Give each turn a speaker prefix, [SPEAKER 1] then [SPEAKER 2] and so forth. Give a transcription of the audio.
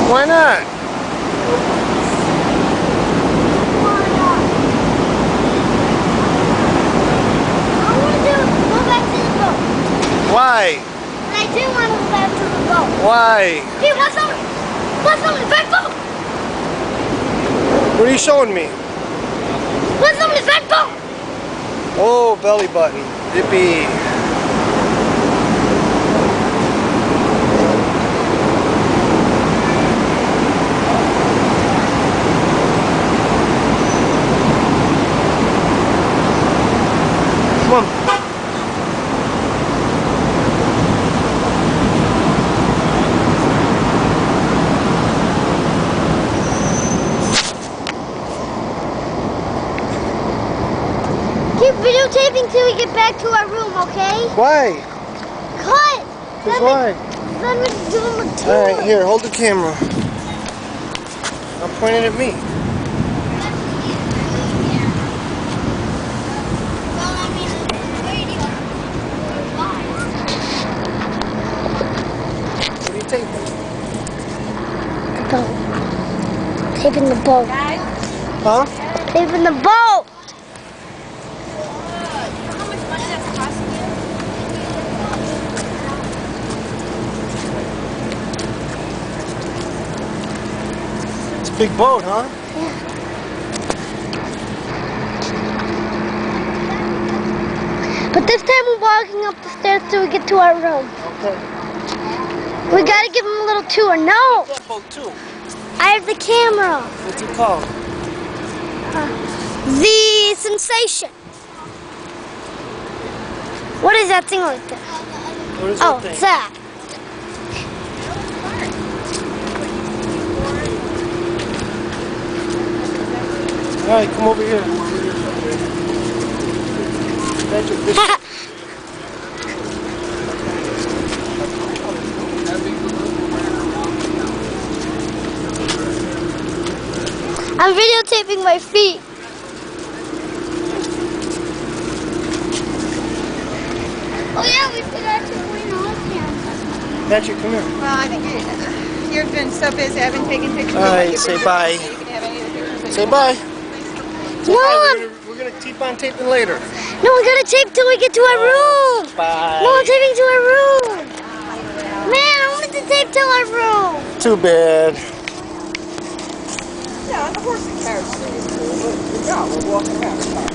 [SPEAKER 1] Why not?
[SPEAKER 2] I want to go back to the boat.
[SPEAKER 1] Why?
[SPEAKER 2] And I do want to go back to the boat.
[SPEAKER 1] Why?
[SPEAKER 2] Hey, what's on the back boat?
[SPEAKER 1] What are you showing me?
[SPEAKER 2] What's on the back boat?
[SPEAKER 1] Oh, belly button. Yippee. Come on.
[SPEAKER 2] Keep videotaping till we get back to our room, okay?
[SPEAKER 1] Why?
[SPEAKER 2] Cut!
[SPEAKER 1] That's why.
[SPEAKER 2] Then we can give them a tour.
[SPEAKER 1] Alright, here, hold the camera. I'm pointing at me. What are you taping?
[SPEAKER 2] The boat. Taping the boat.
[SPEAKER 1] Huh?
[SPEAKER 2] Taping the boat!
[SPEAKER 3] How much money that's costing you?
[SPEAKER 1] It's a big boat, huh?
[SPEAKER 2] But this time we're walking up the stairs till we get to our room.
[SPEAKER 1] Okay.
[SPEAKER 2] We gotta give them a little tour. No!
[SPEAKER 1] That boat too.
[SPEAKER 2] I have the camera.
[SPEAKER 1] What's it called?
[SPEAKER 2] The Sensation. What is that thing like that?
[SPEAKER 1] What is
[SPEAKER 2] Oh,
[SPEAKER 1] that
[SPEAKER 2] it's
[SPEAKER 1] thing?
[SPEAKER 2] that.
[SPEAKER 1] Alright, come over here. That's your fish.
[SPEAKER 2] I'm videotaping my feet. Oh yeah, we forgot to point on camera.
[SPEAKER 1] Patrick, come here.
[SPEAKER 3] Well, I think you've been so busy. I've been taking pictures.
[SPEAKER 1] Alright, say bye.
[SPEAKER 3] So you can have any of the pictures that
[SPEAKER 1] Say
[SPEAKER 3] you
[SPEAKER 1] bye.
[SPEAKER 2] No,
[SPEAKER 1] We're gonna keep on taping later.
[SPEAKER 2] no, we gotta tape till we get to our room.
[SPEAKER 1] Bye.
[SPEAKER 2] No, I'm taping to our room. Man, I wanted to tape till our room.
[SPEAKER 1] Too bad.
[SPEAKER 3] Yeah, the horse and carriage thing is cool, but yeah, we're walking around.